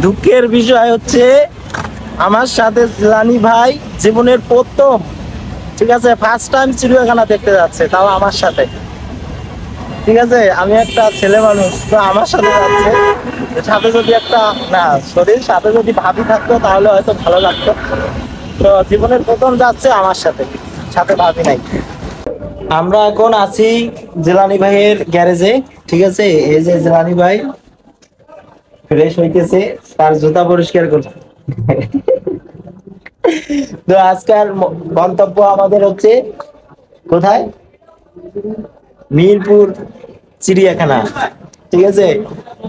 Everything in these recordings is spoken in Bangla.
দুঃখের বিষয় হচ্ছে আমার সাথে জিলানী ভাই জীবনের প্রথম, ঠিক আছে, ফার্স্ট টাইম চিড়িয়াখানা দেখতে যাচ্ছে, তাও আমার সাথে। ঠিক আছে, আমি একটা ছেলে মানুষ, তো আমার সাথে যাচ্ছে। সাথে যদি একটা, না শরীর সাথে যদি ভাবি থাকতো তাহলে হয়তো ভালো লাগতো। তো জীবনের প্রথম যাচ্ছে আমার সাথে, সাথে ভাবি নাই। আমরা এখন আছি জিলানী ভাইয়ের গ্যারেজে। ঠিক আছে, এই যে জিলানী ভাই ফ্রেশ হইতেছে, তার জুতা পরিষ্কার করছে। তো আজকের গন্তব্য আমাদের হচ্ছে কোথায়? মিরপুর চিড়িয়াখানা। ঠিক আছে,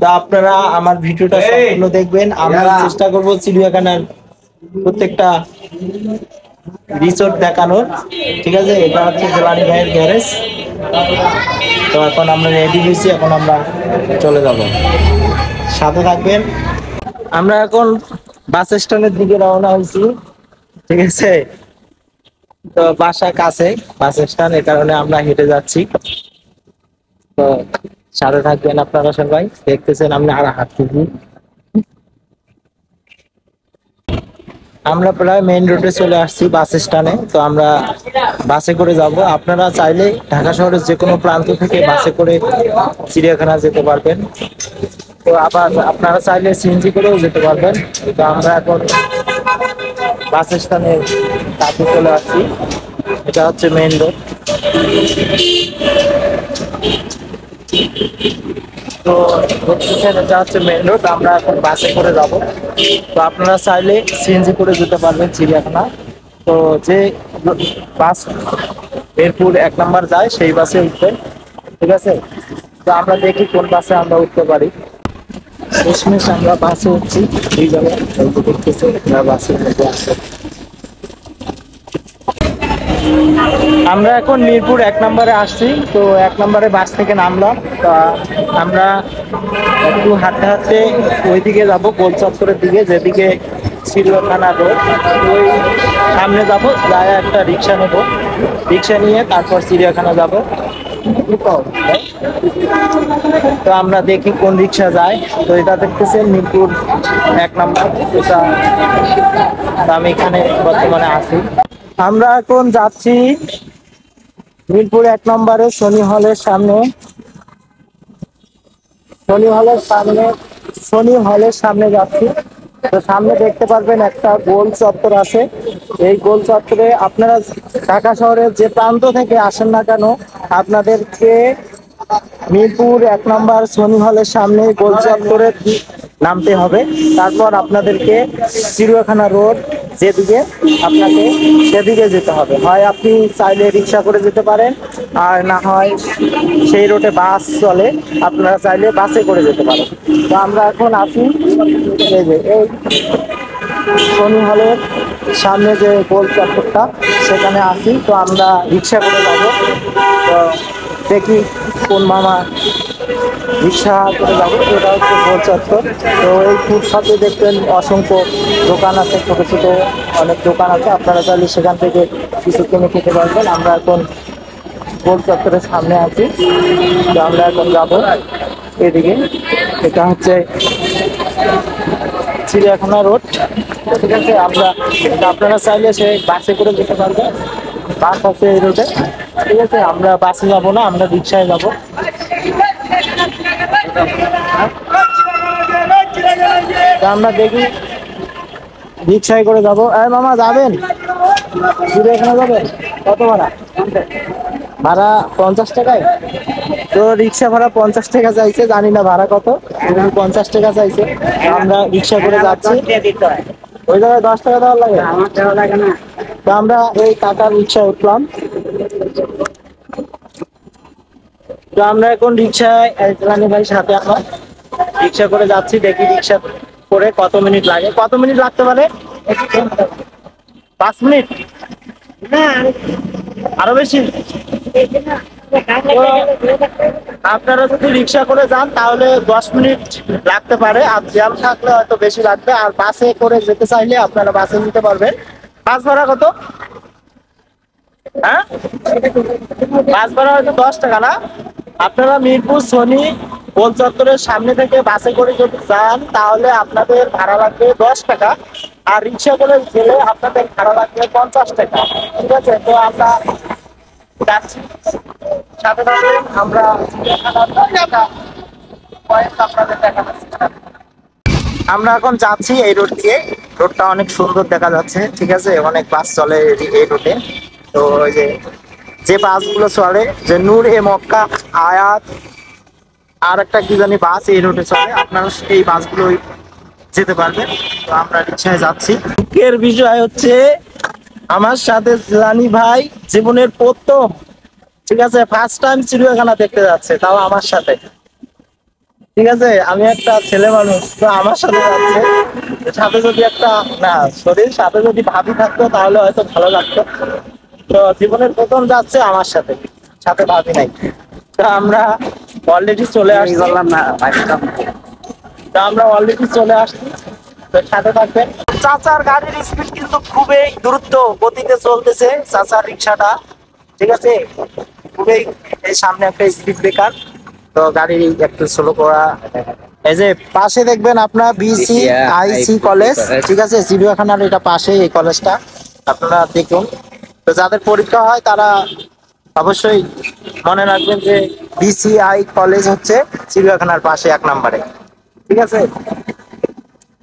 তো আপনারা আমার ভিডিওটা সম্পূর্ণ দেখবেন। আমরা চেষ্টা করব চিড়িয়াখানার প্রত্যেকটা রিসোর্ট দেখানোর। ঠিক আছে, এটা হচ্ছে জিলানী ভাইয়ের গ্যারেজ। তো এখন আমরা রেডি হয়েছি, এখন আমরা চলে যাব, সাথে থাকবেন। আমরা এখন বাস স্ট্যান্ডের দিকে রওনা হয়েছি। ঠিক আছে, তো বাসার কাছে বাস স্ট্যান্ড, এ কারণে আমরা হেঁটে যাচ্ছি। তো সাথে থাকবেন আপনারা সবাই, দেখতেছেন আমি আর হাঁটতেছি। আমরা প্রায় মেইন রোডে চলে আসছি, বাস স্ট্যান্ডে। তো আমরা বাসে করে যাব। আপনারা চাইলে ঢাকা শহরের যে কোনো প্রান্ত থেকে বাসে করে চিড়িয়াখানা যেতে পারবেন। তো আবার আপনারা চাইলে সিএনজি করেও যেতে পারবেন। তো আমরা এখন বাস স্ট্যান্ডে কাছে চলে আসছি। এটা হচ্ছে মেইন রোড। তো এটা হচ্ছে মেইন রোড, আমরা এখন বাসে করে যাব। তো আপনারা চাইলে সিএনজি করে যেতে পারবেন চিড়িয়াখানা। তো যে বাস মিরপুর 1 নম্বর যায় সেই বাসে উঠবেন। ঠিক আছে, তো আমরা দেখি কোন বাসে আমরা উঠতে পারি। শেষমেশ আমরা বাসে উঠছি, এই জায়গায় দেখতেছি বাসের মধ্যে আছে। আমরা এখন মিরপুর 1 নম্বরে আসছি। তো 1 নম্বরে বাস থেকে নামলাম। তা আমরা একটু হাঁটতে হাঁটতে ওইদিকে যাবো, গোল চত্বরের দিকে, যেদিকে চিড়িয়াখানা রোড, ওই সামনে যাবো। যায় একটা রিক্সা নেব, রিক্সা নিয়ে তারপর চিড়িয়াখানা যাব। তো আমরা দেখি কোন রিক্সা যায়। তো এটা দেখতেছেন মিরপুর 1 নম্বর, এটা আমি এখানে বর্তমানে আছি। আমরা এখন যাচ্ছি মিরপুর 1 নম্বরে শনি হলের সামনে। শনি হলের সামনে যাচ্ছি। তো সামনে দেখতে পারবেন একটা গোল চত্বর আছে। এই গোল চত্বরে আপনারা ঢাকা শহরের যে প্রান্ত থেকে আসেন না কেন, আপনাদেরকে মিরপুর 1 নম্বর শনি হলের সামনে গোল চত্বরে নামতে হবে। তারপর আপনাদেরকে চিড়িয়াখানা রোড যেদিকে, আপনাকে সেদিকে যেতে হবে। হয় আপনি চাইলে রিক্সা করে যেতে পারেন, আর না হয় সেই রোডে বাস চলে, আপনারা চাইলে বাসে করে যেতে পারেন। তো আমরা এখন আছি এই শনি হলের সামনে যে গোল চত্বরটা, সেখানে আছি। তো আমরা রিক্সা করে যাব। তো দেখি কোন মামা রিক্সা করে যাবো। এটা হচ্ছে গোল চত্বর। তো এই ফুটপাতে দেখবেন অসংখ্য দোকান আছে, ছোটো ছোটো অনেক দোকান আছে, আপনারা চাইলে সেখান থেকে কিছু কিনে খেতে পারবেন। আমরা এখন গোল চত্বরের সামনে আছি। তো আমরা এখন যাবো এদিকে। এটা হচ্ছে চিড়িয়াখানা রোড। ঠিক আছে, আপনারা চাইলে সে বাসে করে যেতে পারবেন, বাস আছে এই রোডে। ঠিক আছে, আমরা বাসে যাব না, আমরা রিক্সায় যাব। আমরা দেখি রিক্সায় করে যাবো। মামা যাবেন চিড়িয়াখানা যাবেন? কত ভাড়া? ভাড়া 50 টাকায়। তো রিক্সা ভাড়া 50 টাকা চাইছে, জানি না ভাড়া কত, 50 টাকা চাইছে। আমরা রিক্সা করে যাচ্ছি। ওই জায়গায় 10 টাকা দেওয়ার লাগে? তো আমরা এই কাকার রিক্সা উঠলাম। তো আমরা এখন রিক্সায় রানী ভাই সাথে আমার রিক্সা করে যাচ্ছি। দেখি রিক্সা করে কত মিনিট লাগে, কত মিনিট লাগতে পারে? 5 মিনিট না আরো বেশি? আপনারা যদি রিক্সা করে যান তাহলে 10 মিনিট লাগতে পারে, আর জ্যাম থাকলে হয়তো বেশি লাগবে। আর বাসে করে যেতে চাইলে আপনারা বাসে যেতে পারবেন। বাস ভাড়া কত? হ্যাঁ, বাস ভাড়া হয়তো 10 টাকা না? আপনারা মিরপুর শনি গোল চত্বরের সামনে থেকে বাসে করে যদি যান তাহলে আপনাদের ভাড়া লাগবে 10 টাকা, আর রিক্সা করে গেলে আপনাদের ভাড়া লাগবে 50 টাকা। ঠিক আছে, তো আমরা যাচ্ছি, সাথে সাথে আমরা আপনাদের দেখানোর চেষ্টা করব। আমরা এখন যাচ্ছি এই রোড দিয়ে, রোডটা অনেক সুন্দর দেখা যাচ্ছে। ঠিক আছে, অনেক বাস চলে এই রোডে। তো ওই যে যে বাসগুলো চলে, যে নূর এ মক্কা, আয়াত, আর একটা কি জানি বাস এই রোডে চলে, আপনারা এই বাসগুলো যেতে পারবেন। তো আমরা রিক্সায় যাচ্ছি। দুঃখের বিষয় হচ্ছে আমার সাথে জিলানি ভাই জীবনের প্রথম, ঠিক আছে, ফার্স্ট টাইম চিড়িয়াখানা দেখতে যাচ্ছে, তাও আমার সাথে। ঠিক আছে, আমি একটা ছেলে মানুষ, তো আমার সাথে যাচ্ছে। সাথে যদি একটা না শরীর সাথে যদি ভাবি থাকতো তাহলে হয়তো ভালো লাগতো। তো জীবনের প্রথম যাচ্ছে আমার সাথে, সাথে ভাবি নাই। তো আমরা অলরেডি চলে আসছি, তো আমরা অলরেডি চলে আসছি। তো সাথে থাকবেন। চাচার গাড়ির স্পিড কিন্তু খুবই দ্রুত গতিতে চলতেছে, চাচার রিক্সাটা। ঠিক আছে, খুবই, এই সামনে একটা স্পিড ব্রেকার, তো গাড়ি একটু স্লো করা। এই যে পাশে দেখবেন আপনার BCIC কলেজ, ঠিক আছে, চিড়িয়াখানার এটা পাশে এই কলেজটা, আপনারা দেখুন। তো যাদের পরীক্ষা হয় তারা অবশ্যই মনে রাখবেন যে BCI কলেজ হচ্ছে চিড়িয়াখানার পাশে 1 নম্বরে। ঠিক আছে,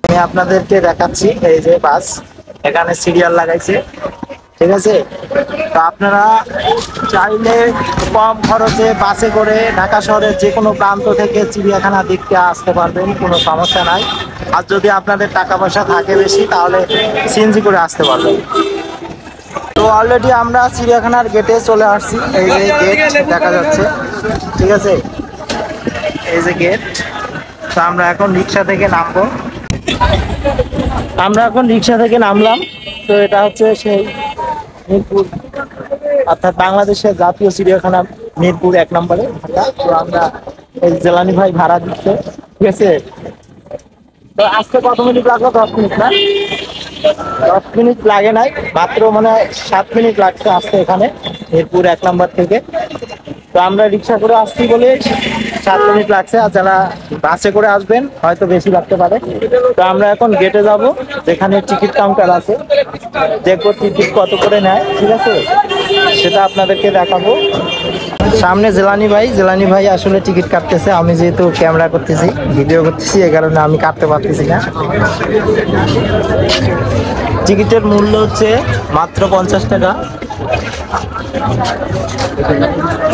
আমি আপনাদেরকে দেখাচ্ছি এই যে বাস, এখানে সিরিয়াল লাগাইছে। ঠিক আছে, তো আপনারা চাইলে কম খরচে বাসে করে ঢাকা শহরের যে কোনো প্রান্ত থেকে চিড়িয়াখানা দেখতে আসতে পারবেন, কোনো সমস্যা নাই। আর যদি আপনাদের টাকা পয়সা থাকে বেশি তাহলে সিএনজি করে আসতে পারবেন। তো অলরেডি আমরা চিড়িয়াখানার গেটে চলে আসছি, এই যে গেট দেখা যাচ্ছে। ঠিক আছে, এই যে গেট। তো আমরা এখন রিক্সা থেকে নামবো, আমরা এখন রিক্সা থেকে নামলাম। তো এটা হচ্ছে সেই মিরপুর, অর্থাৎ বাংলাদেশের জাতীয় চিড়িয়াখানা মিরপুর 1 নম্বরে। তো আমরা এই জেলানি ভাই ভাড়া দিচ্ছে। ঠিক আছে, তো আজকে কত মিনিট লাগলো? 10 মিনিট না, 10 মিনিট লাগে নাই, মাত্র মানে 7 মিনিট লাগছে আসতে এখানে মিরপুর 1 নম্বর থেকে। তো আমরা রিক্সা করে আসছি বলে 7 মিনিট লাগছে, আর যারা বাসে করে আসবেন হয়তো বেশি লাগতে পারে। তো আমরা এখন গেটে যাব, যেখানে টিকিট কাউন্টার আছে, দেখবো টিকিট কত করে নেয়। ঠিক আছে, সেটা আপনাদেরকে দেখাবো। সামনে জেলানি ভাই আসলে টিকিট কাটতেছে, আমি যেহেতু ক্যামেরা করতেছি, ভিডিও করতেছি, এই কারণে আমি কাটতে পারতেছি না। টিকিটের মূল্য হচ্ছে মাত্র 50 টাকা।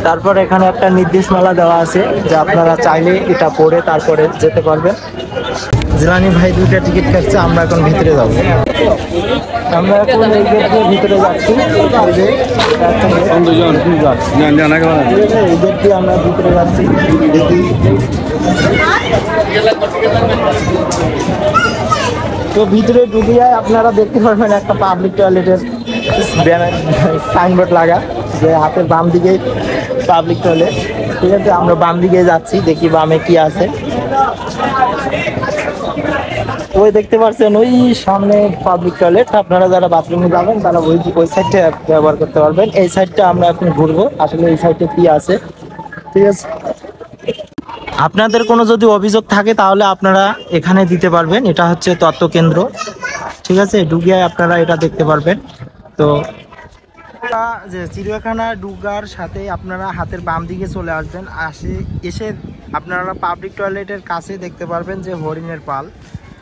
তারপর এখানে একটা নির্দেশমালা দেওয়া আছে, যে আপনারা চাইলে এটা পড়ে তারপরে যেতে পারবেন। জিলানি ভাই 2টা টিকিট কাটছে, আমরা এখন ভিতরে যাব। আমরা এখন এই গেট দিয়ে ভিতরে যাচ্ছি, এই যে এই গেট দিয়ে আমরা ভিতরে যাচ্ছি। তো ভিতরে ঢুকে যায় আপনারা দেখতে পারবেন একটা পাবলিক টয়লেটের সাইনবোর্ড লাগা, যে হাতের বাম দিকে পাবলিক টয়লেট। ঠিক আছে, আমরা বাম দিকে যাচ্ছি, দেখি বামে কি আছে। ওই দেখতে পাচ্ছেন ওই সামনে পাবলিক টয়লেট, আপনারা যারা বাথরুমে যাবেন তারা ওই সাইডটা ব্যবহার করতে পারবেন। এই সাইডটা আমরা এখন ঘুরবো, আসলে এই সাইডে কি আছে। ঠিক আছে, আপনাদের কোনো যদি অভিযোগ থাকে তাহলে আপনারা এখানে দিতে পারবেন। এটা হচ্ছে তথ্য কেন্দ্র। ঠিক আছে, ঢুকে আপনারা এটা দেখতে পারবেন। তো যে চিড়িয়াখানা ঢুকার সাথে আপনারা হাতের বাম দিকে চলে আসবেন, এসে আপনারা পাবলিক টয়লেটের কাছে দেখতে পারবেন যে হরিণের পাল।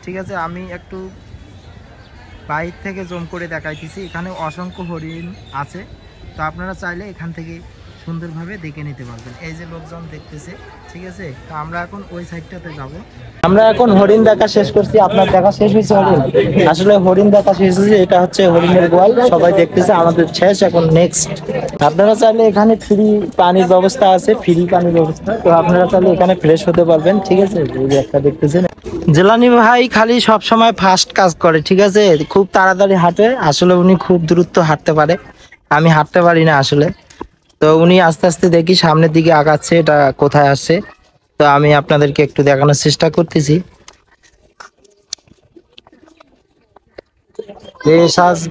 ঠিক আছে, আমি একটু বাইরে থেকে জুম করে দেখাইতেছি, এখানে অসংখ্য হরিণ আছে। তো আপনারা চাইলে এখান থেকে সুন্দরভাবে দেখে নিতে পারবেন। এই যে লোকজন দেখতেছে। ঠিক আছে, তো আমরা এখন ওই সাইডটাতে যাব। আমরা এখন হরিণ দেখা শেষ করছি। আপনার দেখা শেষ হয়েছে হরিণ? আসলে হরিণ দেখা শেষ হয়েছে, এটা হচ্ছে হরিণের গোয়াল, সবাই দেখতেছে, আমাদের শেষ, এখন নেক্সট। আপনারা চাইলে এখানে ফ্রি পানির ব্যবস্থা আছে, ফ্রি পানির ব্যবস্থা, তো আপনারা চাইলে এখানে ফ্রেশ হতে পারবেন। ঠিক আছে, এই যে একটা দেখতেছেন, জেলানি ভাই খালি সব সময় ফাস্ট কাজ করে। ঠিক আছে, খুব তাড়াতাড়ি হাঁটে, আসলে উনি খুব দ্রুত হাঁটতে পারে, আমি হাঁটতে পারি না আসলে। তো উনি আস্তে আস্তে দেখি সামনের দিকে আগাচ্ছে, এটা কোথায় আসছে। তো আমি আপনাদেরকে একটু দেখানোর চেষ্টা করতেছি।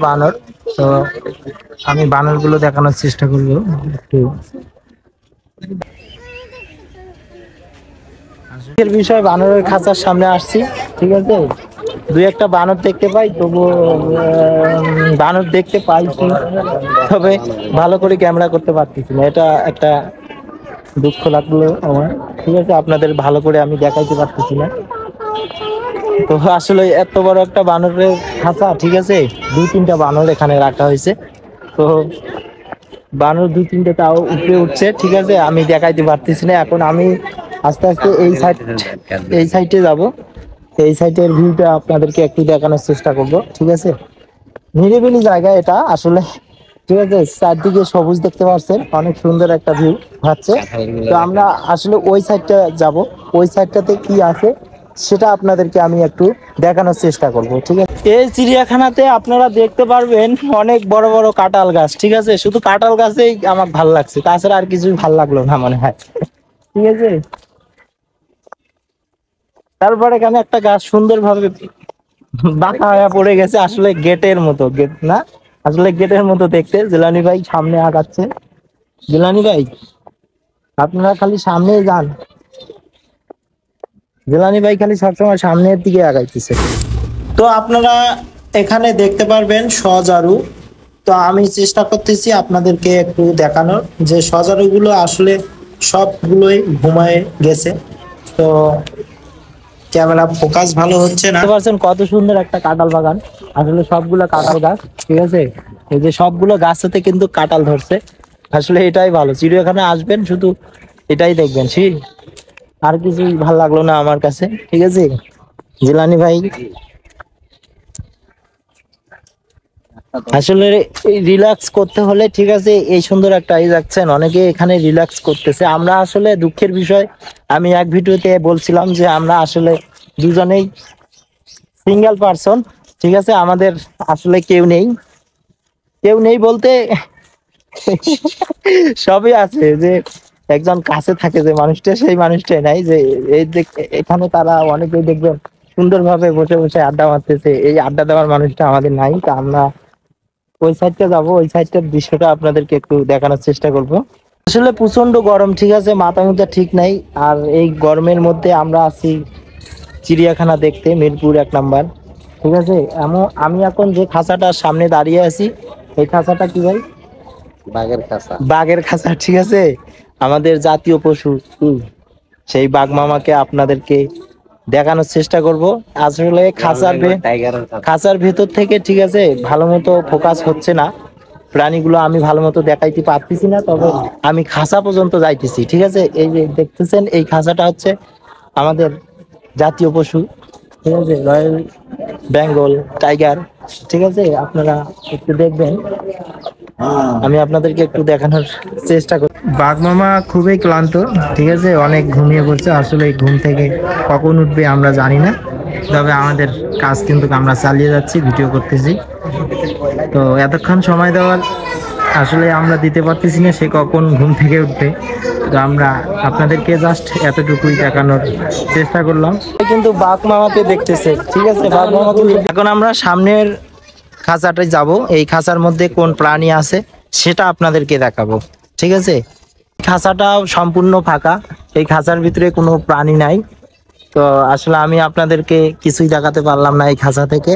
বানর, তো আমি বানরগুলো দেখানোর চেষ্টা করবো একটু। এর বিষয় বানরের খাঁচার সামনে আসছি, ঠিক আছে। দুই একটা বানর দেখতে পাই, তবু বানর দেখতে পাইছি, তবে ভালো করে ক্যামেরা করতে পারতেছি না। এটা একটা দুঃখ লাগলো আমার, ঠিক আছে। আপনাদের ভালো করে আমি দেখাইতে পারতেছি না। তো আসলে এত বড় একটা বানরের খাঁচা, ঠিক আছে, দুই তিনটা বানর এখানে রাখা হয়েছে। তো বানর দুই তিনটে তাও উপরে উঠছে, ঠিক আছে, আমি দেখাইতে পারতেছি না। এখন আমি আস্তে আস্তে এই সাইডে যাব, এই সাইডের ভিউটা আপনাদেরকে একটু দেখানোর চেষ্টা করব, ঠিক আছে। নিরিবিলি জায়গা এটা আসলে, ঠিক আছে। চারদিকে সবুজ দেখতে পাচ্ছেন, অনেক সুন্দর একটা ভিউ হচ্ছে। তো আমরা আসলে ওই সাইডটা যাব, ওই সাইডটাতে কি আছে সেটা আপনাদেরকে আমি একটু দেখানোর চেষ্টা করব, ঠিক আছে। এই চিড়িয়াখানাতে আপনারা দেখতে পারবেন অনেক বড় বড় কাঁঠাল গাছ, ঠিক আছে। শুধু কাঁঠাল গাছেই আমার ভালো লাগছে, তাছাড়া আর কিছুই ভালো লাগলো না মনে হয়, ঠিক আছে। তারপরে এখানে একটা গাছ সুন্দরভাবে বাঁকা হয়ে পড়ে গেছে, আসলে গেটের মতো, গেট না, আসলে গেটের মতো দেখতে। জিলানি ভাই সামনে আগাচ্ছে, জিলানি ভাই আপনারা খালি সামনেই যান, জিলানি ভাই খালি সবসময় সামনের দিকে আগাইতেছে। তো আপনারা এখানে দেখতে পারবেন সজারু। তো আমি চেষ্টা করতেছি আপনাদেরকে একটু দেখানোর, যে সজারুগুলো আসলে সবগুলোই ঘুমায় গেছে। তো ক্যামেরা ফোকাস ভালো হচ্ছে না, বুঝতে পারছেন কত সুন্দর একটা কাঁঠাল বাগান, আসলে সবগুলো কাঁঠাল গাছ, ঠিক আছে। এই যে সবগুলো গাছতে কিন্তু কাঁঠাল ধরছে, আসলে এটাই ভালো। চিড়িয়াখানা আসবেন শুধু এটাই দেখবেন, ঠিক। আর কিছুই ভালো লাগলো না আমার কাছে, ঠিক আছে। জিলানি ভাই আসলে রিল্যাক্স করতে হলে, ঠিক আছে, এই সুন্দর একটা যাচ্ছেন, অনেকে এখানে রিল্যাক্স করতেছে। আমরা আসলে দুঃখের বিষয়, আমি এক ভিডিওতে বলছিলাম যে আমরা আসলে দুজনেই সিঙ্গেল পারসন, ঠিক আছে। আমাদের আসলে কেউ নেই, কেউ নেই বলতে সবই আছে, যে একজন কাছে থাকে যে মানুষটা, সেই মানুষটাই নাই। যে এই এখানে তারা অনেকেই দেখবেন সুন্দরভাবে বসে বসে আড্ডা মারতেছে, এই আড্ডা দেওয়ার মানুষটা আমাদের নাই। তা আমরা ওই সাইডটা যাবো, ওই সাইডটার দৃশ্যটা আপনাদেরকে একটু দেখানোর চেষ্টা করব। আসলে প্রচন্ড গরম, ঠিক আছে, মাথা মুথা ঠিক নাই। আর এই গরমের মধ্যে আমরা আছি চিড়িয়াখানা দেখতে, মিরপুর 1 নাম্বার, ঠিক আছে। এমন আমি এখন যে খাঁচাটার সামনে দাঁড়িয়ে আছি, এই খাঁচাটা কি ভাই? বাঘের খাঁচা, বাঘের খাঁচা, ঠিক আছে। আমাদের জাতীয় পশু, সেই বাঘ মামাকে আপনাদেরকে দেখানোর চেষ্টা করব। আসলে খাঁচার ভেতর থেকে, ঠিক আছে, ভালো মতো ফোকাস হচ্ছে না, প্রাণীগুলো আমি ভালো মতো দেখাইতে পারতেছি না। তবে আমি খাঁচা পর্যন্ত যাইতেছি, ঠিক আছে। এই যে দেখতেছেন, এই খাঁচাটা হচ্ছে আমাদের জাতীয় পশু, ঠিক আছে, রয়্যাল বেঙ্গল টাইগার, ঠিক আছে। আপনারা একটু দেখবেন, আমি আপনাদেরকে একটু দেখানোর চেষ্টা করি। বাঘ মামা খুবই ক্লান্ত, ঠিক আছে, অনেক ঘুমিয়ে পড়ছে। আসলে এই ঘুম থেকে কখন উঠবে আমরা জানি না, তবে আমাদের কাজ কিন্তু আমরা চালিয়ে যাচ্ছি, ভিডিও করতেছি। তো এতক্ষণ সময় দেওয়ার আসলে আমরা দিতে পারতেছি না, সে কখন ঘুম থেকে উঠবে। তো আমরা আপনাদেরকে জাস্ট এতটুকুই দেখানোর চেষ্টা করলাম। কিন্তু বাঘ মামাকে দেখতেছে, ঠিক আছে, বাঘ মামাকে। এখন আমরা সামনের খাঁচাটায় যাব, এই খাঁচার মধ্যে কোন প্রাণী আছে সেটা আপনাদেরকে দেখাবো, ঠিক আছে। খাঁচাটা সম্পূর্ণ ফাঁকা, এই খাঁচার ভিতরে কোনো প্রাণী নাই। তো আসলে আমি আপনাদেরকে কিছুই দেখাতে পারলাম না এই খাঁচা থেকে।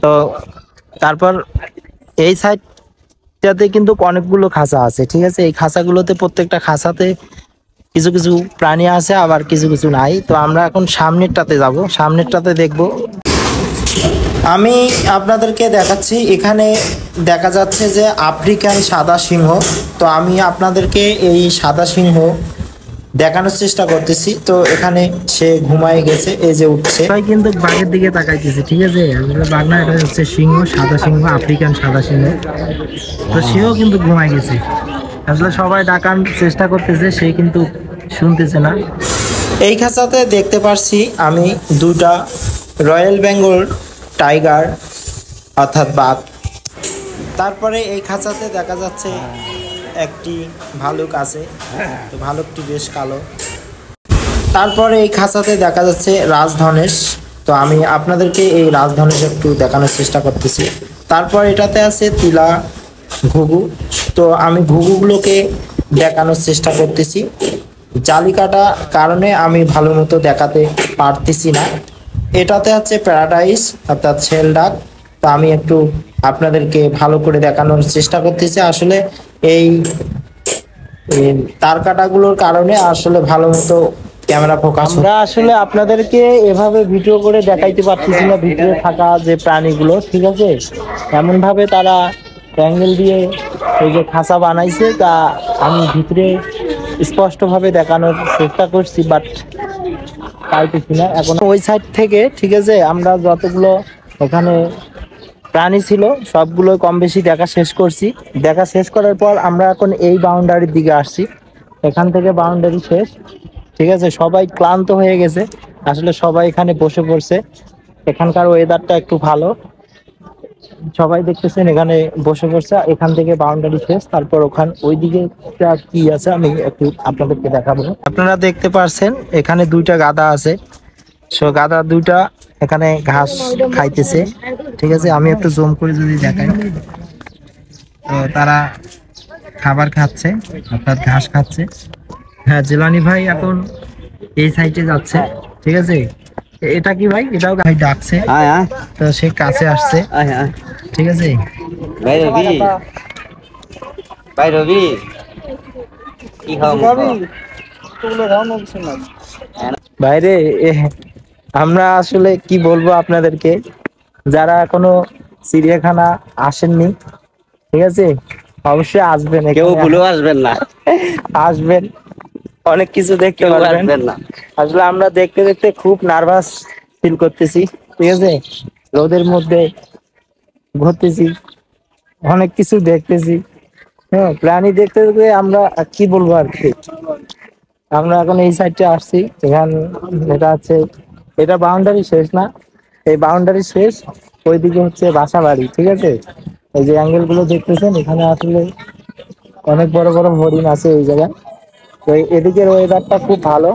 তো তারপর এই সাইডটাতে কিন্তু অনেকগুলো খাঁচা আছে, ঠিক আছে। এই খাঁচাগুলোতে প্রত্যেকটা খাঁচাতে কিছু কিছু প্রাণী আছে, আবার কিছু কিছু নাই। তো আমরা এখন সামনেরটাতে যাব, সামনেরটাতে দেখব। আমি আপনাদেরকে দেখাচ্ছি, এখানে দেখা যাচ্ছে যে আফ্রিকান সাদা সিংহ। তো আমি আপনাদেরকে এই সাদা সিংহ দেখানোর চেষ্টা করতেছি। তো এখানে সে ঘুমায় গেছে, এই যে উঠছে, সবাই কিন্তু বাঘের দিকে তাকাইতেছে, ঠিক আছে। বাঘ না, এটা হচ্ছে সিংহ, সাদা সিংহ, আফ্রিকান সাদা সিংহ। তো সেও কিন্তু ঘুমায় গেছে, আসলে সবাই ডাকার চেষ্টা করতেছে, সে কিন্তু শুনতেছে না। এই খাঁচাতে দেখতে পারছি আমি দুটা রয়্যাল বেঙ্গল টাইগার, অর্থাৎ বাঘ। তারপরে এই খাঁচাতে দেখা যাচ্ছে একটি ভালুক আছে, তো ভালুকটি বেশ কালো। তারপরে এই খাঁচাতে দেখা যাচ্ছে রাজধনেশ। তো আমি আপনাদেরকে এই রাজধনেশ একটু দেখানোর চেষ্টা করতেছি। তারপর এটাতে আছে তিলা, ঘুঘু। তো আমি ঘুঘুগুলোকে দেখানোর চেষ্টা করতেছি। জালি কাটা কারণে আমি ভালো মতো দেখাতে পারতেছি না। এটাতে হচ্ছে প্যারাডাইস অর্থাৎ শেল ডাক। তো আমি একটু আপনাদেরকে ভালো করে দেখানোর চেষ্টা করতেছি। আসলে এই এই তার কাটাগুলোর কারণে আসলে ভালো মতো ক্যামেরা ফোকাস। আমরা আসলে আপনাদেরকে এভাবে ভিডিও করে দেখাইতে পারতেছি না ভিতরে থাকা যে প্রাণীগুলো, ঠিক আছে। এমন ভাবে তারা অ্যাঙ্গেল দিয়ে এই যে খাঁচা বানাইছে, তা আমি ভিতরে স্পষ্ট ভাবে দেখানোর চেষ্টা করছি, বাট পাইতেছি না এখন। ওই সাইড থেকে ঠিক আছে আমরা যতগুলো এখানে প্রাণী ছিল সবগুলো কম বেশি দেখা শেষ করছি। দেখা শেষ করার পর আমরা এখন এই বাউন্ডারির দিকে আসছি। এখান থেকে বাউন্ডারি শেষ, ঠিক আছে। সবাই ক্লান্ত হয়ে গেছে, আসলে সবাই এখানে বসে পড়ছে। এখানকার ওয়েদারটা একটু ভালো, সবাই দেখতেছেন এখানে বসে পড়ছে। এখান থেকে বাউন্ডারি শেষ, তারপর ওইদিকে কি আছে আমি একটু আপনাদেরকে দেখাবো। আপনারা দেখতে পারছেন এখানে দুইটা গাধা আছে। সো গাধা দুইটা এখানে ঘাস খাইতেছে, ঠিক আছে। আমি একটু জুম করে যদি দেখাই, তো তারা খাবার খাচ্ছে অর্থাৎ ঘাস খাচ্ছে। হ্যাঁ, জিলানি ভাই এখন এই সাইডে যাচ্ছে, ঠিক আছে। এটা কি ভাই? এটাও ভাই ডাকছে, তো সে কাছে আসছে, ঠিক আছে। ভাই রবি, ভাই রবি কি খাওয়া বাইরে আমরা আসলে কি বলবো আপনাদেরকে, যারা এখনো চিড়িয়াখানা আসেননি, ঠিক আছে, অবশ্যই আসবেন। কেউ ভুলেও আসবেন না, আসবেন, অনেক কিছু দেখতে পারবেন। আসলে আমরা দেখতে দেখতে খুব নার্ভাস ফিল করতেছি, ঠিক আছে। রোদের মধ্যে ঘুরতেছি, অনেক কিছু দেখতেছি, হ্যাঁ, প্রাণী দেখতে দেখতে আমরা কি বলবো আর কি। আমরা এখন এই সাইডে আসছি, এখান এটা হচ্ছে, এটা বাউন্ডারি শেষ না, এই বাউন্ডারি শেষ, ওইদিকে হচ্ছে বাসা বাড়ি, ঠিক আছে। এই যে অ্যাঙ্গেল গুলো দেখতেছেন, এখানে আসলে অনেক বড় বড় হরিণ আছে এই জায়গায়। তো এদিকের ওয়েদারটা খুব ভালো।